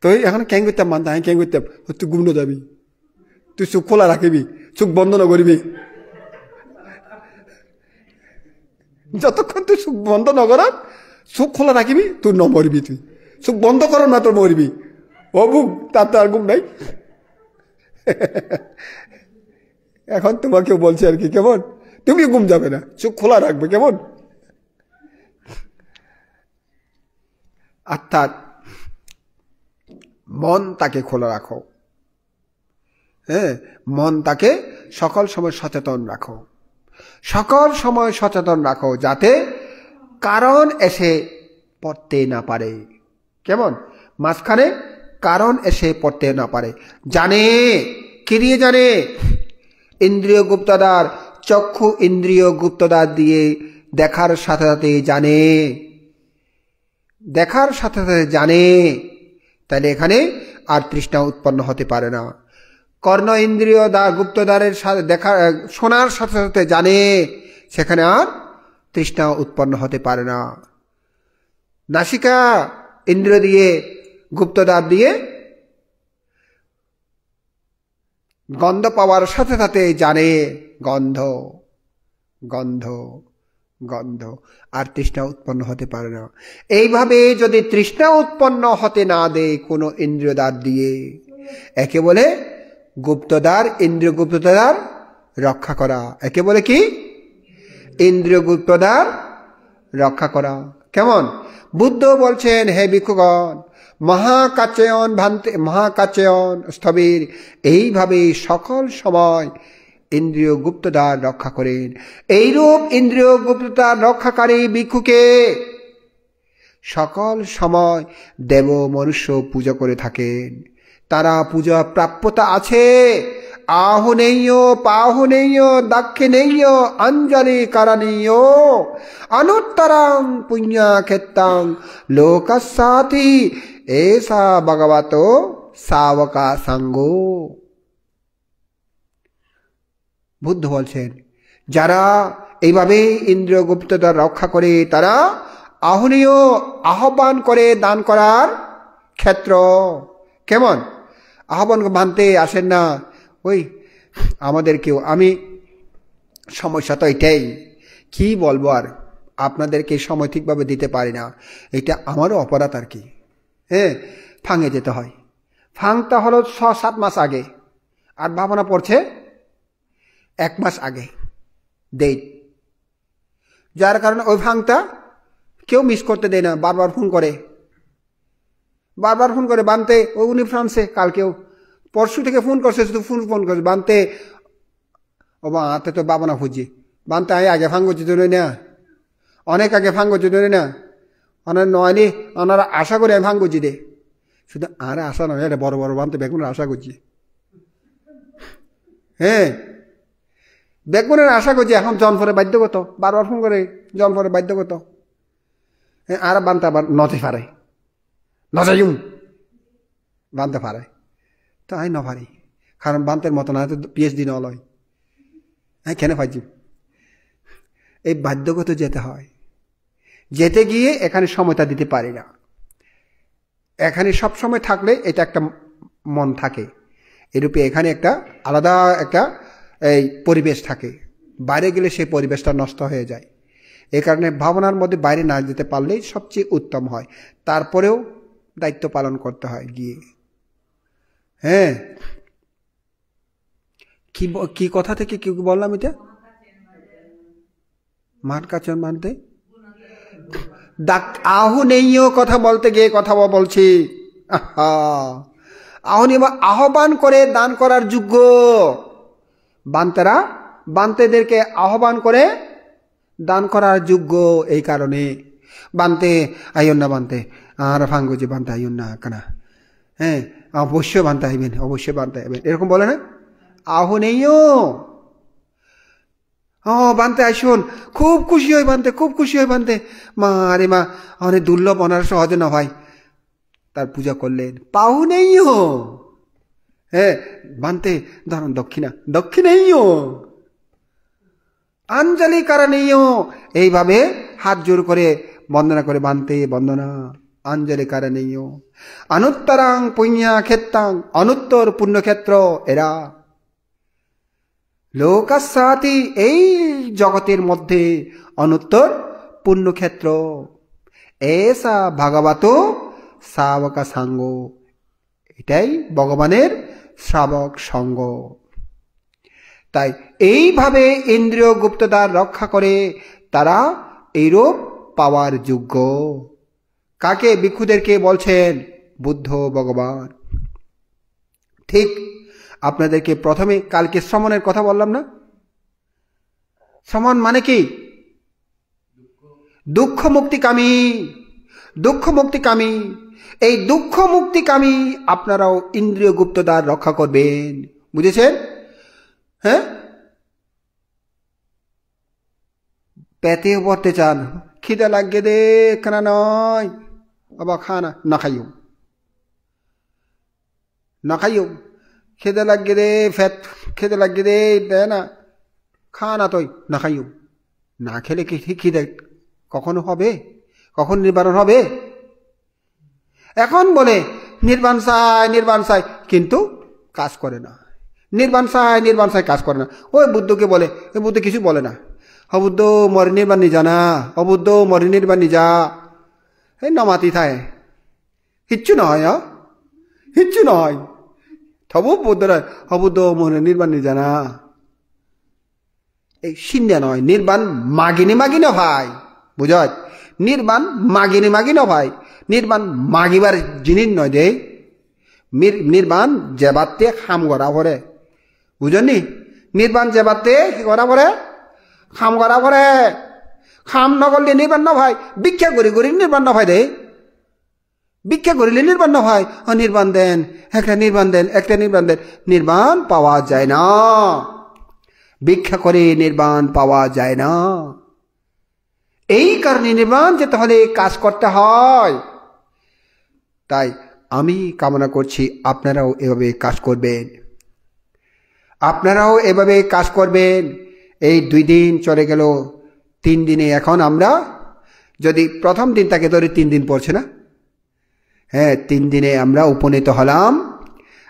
তুই এখন কেন করতাম মানতে আমি কেন করতাম তুই ঘুম যাবি তুই চোখ খোলা রাখিবি চোখ বন্ধ না করবি যতক্ষণ তুই চোখ বন্ধ ন করার চোখ খোলা রাখিবি তুই ন মরবি তুই চোখ বন্ধ করার না তোর মরবি ও বুক তার তো আর ঘুম নাই এখন তোমাকেও বলছে আর কি কেমন তুমি ঘুম যাবে না চোখ খোলা রাখবে কেমন অর্থাৎ মন তাকে খোলা রাখো হ্যাঁ মন তাকে সকল সময় সচেতন রাখো সকল সময় সচেতন রাখো যাতে কারণ এসে পড়তে না পারে কেমন মাঝখানে কারণ এসে পড়তে না পারে জানে কি দিয়ে জানে ইন্দ্রিয় গুপ্তদ্বার চক্ষু ইন্দ্রিয় গুপ্তদ্বার দিয়ে দেখার সাথে সাথে জানে দেখার সাথে সাথে জানে তাহলে এখানে আর তৃষ্ণা উৎপন্ন হতে পারে না কর্ণ ইন্দ্রিয় গুপ্তদ্বারের সাথে দেখা শোনার সাথে সাথে জানে সেখানে আর তৃষ্ণা উৎপন্ন হতে পারে না নাসিকা ইন্দ্রিয় দিয়ে গুপ্তদ্বার দিয়ে গন্ধ পাওয়ার সাথে সাথে জানে গন্ধ গন্ধ গন্ধ আর তৃষ্ণা উৎপন্ন হতে পারে না এইভাবে যদি তৃষ্ণা উৎপন্ন হতে না দেয় কোনো ইন্দ্রিয়দ্বার দিয়ে একে বলে গুপ্তদ্বার ইন্দ্রিয় গুপ্তদ্বার রক্ষা করা একে বলে কি ইন্দ্রিয় গুপ্তদ্বার রক্ষা করা কেমন বুদ্ধ বলছেন হে ভিক্ষুগণ মহাকাচয়ন ভান্তে মহাকাচয়ন স্থবির এইভাবে সকল সময় ইন্দ্রিয় গুপ্তদ্বার রক্ষা করেন এইরূপ ইন্দ্রিয় গুপ্তদ্বার রক্ষাকারী ভিক্ষুকে সকল সময় দেব মনুষ্য পূজা করে থাকেন তারা পূজা প্রাপ্যতা আছে আহুনেয় পাহুনেয় দাক্ষিণেয় অঞ্জলি করণীয় অনুত্তরং পুণ্যক্ষেত্রং লোকস্যাতি এষা ভগবত শাবকা সঙ্গ বুদ্ধ বলছেন যারা এইভাবে ইন্দ্রিয় গুপ্তদ্বার রক্ষা করে তারা আহুনীয় আহ্বান করে দান করার ক্ষেত্র কেমন আহ্বান মানতে আসেন না ওই আমাদেরকেও আমি সমস্যা তো এটাই কি বলবো আর আপনাদেরকে সময় ঠিকভাবে দিতে পারি না এটা আমারও অপরাধ আর কি হ্যাঁ ফাঙে যেতে হয় ফাংটা হলো 6-7 মাস আগে আর ভাবনা পড়ছে 1 মাস আগে ডেট যার কারণে ওই ফাংটা কেউ মিস করতে দেয় না বারবার ফোন করে বানতে উনি ফ্রান্সে কালকেও পরশু থেকে ফোন করছে শুধু ফোন করছে বানতে ও হাতে তো বাবনা খুঁজি বানতে আগে ফাঙ্গো যেতে না অনেক আগে ফাঙ্গো যেতে না ওনার নয়নি ওনারা আশা করে আমি ফাঙ্গো দে শুধু আর আশা নয় এটা বড় বড় বানতে বেগুনের আশা করছি হ্যাঁ বেগুনের আশা করছি এখন জনপরে বাধ্যগত বারবার ফোন করে জনপরে বাধ্যগত হ্যাঁ আর বানতে আবার নতে পারে নজাইম বানতে পারে তো আই নপারি কারণ বান্তের মতো না পিএইচডি নলয় হ্যাঁ কেন পাইছি এই বাধ্যগত যেতে হয় যেতে গিয়ে এখানে সময়টা দিতে পারি না এখানে সব সময় থাকলে এটা একটা মন থাকে এরূপে এখানে একটা আলাদা একটা এই পরিবেশ থাকে বাইরে গেলে সেই পরিবেশটা নষ্ট হয়ে যায় এই কারণে ভাবনার মধ্যে বাইরে না যেতে পারলেই সবচেয়ে উত্তম হয় তারপরেও দায়িত্ব পালন করতে হয় গিয়ে হ্যাঁ কি কথা থেকে কি বললাম এটা মার কাছে মানতে আহুনেয় কথা বলতে গিয়ে কথা বলছি আহ্বান করে দান করার যোগ্য বান্তেরা বান্তেদেরকে আহ্বান করে দান করার যোগ্য এই কারণে বানতে আইন না বানতে আর ফাঙ্গুজি বানতে আইন না কানা হ্যাঁ অবশ্যই বানতে আইবেন অবশ্যই বানতে আইবেন এরকম বলে না আহুনেয় বানতে আসুন খুব খুশি হয় বানতে খুব খুশি হয় বানতে মা আরে মা অনেক দুর্লভ অনার সহজে না হয় তার পূজা করলেন পাহুনেয় হ্যাঁ বানতে ধরুন দক্ষিণেয় অঞ্জলি করণীয় এইভাবে হাত জোর করে বন্দনা করে বানতে বন্দনা আঞ্জলিকারণীয় অনুত্তরাং পুণ্যক্ষেত্রাং অনুত্তর পুণ্যক্ষেত্র এরা লোকাসাতি এই জগতের মধ্যে অনুত্তর পুণ্যক্ষেত্র এসা ভগবত শ্রাবক সঙ্গ এটাই ভগবানের শ্রাবক সঙ্গ। তাই এইভাবে ইন্দ্রিয় গুপ্তদার রক্ষা করে তারা এইরূপ পাওয়ার যোগ্য। কাকে? ভিক্ষুদেরকে বলছেন বুদ্ধ ভগবান। ঠিক আপনাদেরকে প্রথমে কালকে শ্রমণের কথা বললাম না? শ্রমণ মানে কি? দুঃখ মুক্তিকামী। দুঃখ মুক্তিকামী। এই দুঃখ মুক্তিকামী আপনারাও ইন্দ্রিয় গুপ্তদার রক্ষা করবেন। বুঝেছেন? হ্যাঁ, পেতে পড়তে চান, খিদে লাগিয়ে দে, খানা নয় বাবা, খানা না খাইও, না খাইও, খিদে লাগিয়ে দে, ফ্যাট খিদে লাগিয়ে দে, দে না, খানা তুই না খাইও। না খেলে কি খিদে কখনো হবে? কখন নির্বাণ হবে? এখন বলে নির্বাণ চাই, কিন্তু কাজ করে না। নির্বাণ চাই কাজ করে না। ওই বুদ্ধকে বলে, ওই বুদ্ধ কিছু বলে না। অবুদ্ধ মরে নির্বাণ নি জানা, অবুদ্ধ মরে নির্বাণ নি যা, এই নমাতি থায়, কিচ্ছু নয়, কিচ্ছু নয়। তবু বুদ্ধরা অবুদ্ধ মরে নির্বাণ নি জানা, এই সিন্ধা নয়, নির্বাণ মাগিনি ভাই, বুঝায়? নির্বাণ মাগিনি ভাই, নির্বাণ মাগিবার জিনিস নয় দে। নির্বাণ জেবাতে খাম করা পরে, বুঝলি? নির্বাণ জেবাতে কি করা পরে? খাম করা পরে। খাম নগরলে নির্বাণ ন ভাই, ভিক্ষা করি নির্বাণ ন ভাই দে। ভিক্ষা করিলে নির্বাণ ন ভাই। নির্বাণ দেন, একটা নির্বাণ দেন, একটা নির্বাণ দেন। নির্বাণ পাওয়া যায় না, ভিক্ষা করে নির্বাণ পাওয়া যায় না। এই কারণে নির্বাণ যেতে হলে কাজ করতে হয়। তাই আমি কামনা করছি আপনারাও এভাবে কাজ করবেন, আপনারাও এভাবে কাজ করবেন। এই 2 দিন চলে গেল, 3 দিনে এখন আমরা যদি প্রথম দিন তাকে ধরে 3 দিন পড়ছে না? হ্যাঁ, 3 দিনে আমরা উপনীত হলাম।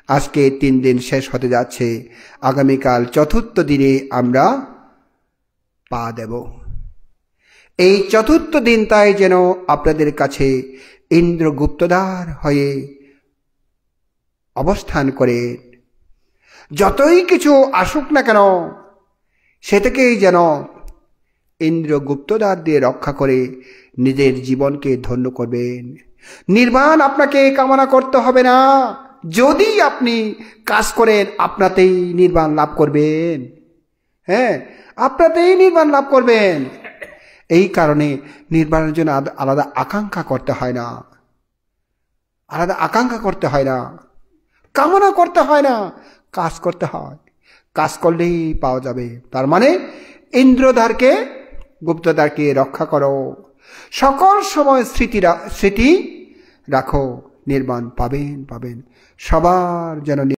আজকে 3 দিন শেষ হতে যাচ্ছে, আগামীকাল 4র্থ দিনে আমরা পা দেব। এই 4র্থ দিনটাই যেন আপনাদের কাছে ইন্দ্রগুপ্তদার হয়ে অবস্থান করে, যতই কিছু আসুক না কেন সে থেকেই যেন ইন্দ্রগুপ্তদার দিয়ে রক্ষা করে নিজের জীবনকে ধন্য করবেন। নির্বাণ আপনাকে কামনা করতে হবে না, যদি আপনি কাজ করেন আপনাতেই নির্বাণ লাভ করবেন। হ্যাঁ, আপনাতেই নির্বাণ লাভ করবেন। এই কারণে নির্বাণের জন্য আলাদা আকাঙ্ক্ষা করতে হয় না, আলাদা আকাঙ্ক্ষা করতে হয় না, কামনা করতে হয় না, কাজ করতে হয়। কাজ করলেই পাওয়া যাবে। তার মানে ইন্দ্রদ্বারকে, গুপ্তদ্বারকে রক্ষা করো, সকল সময় স্মৃতি রাখো, নির্বাণ পাবেন। সবার যেন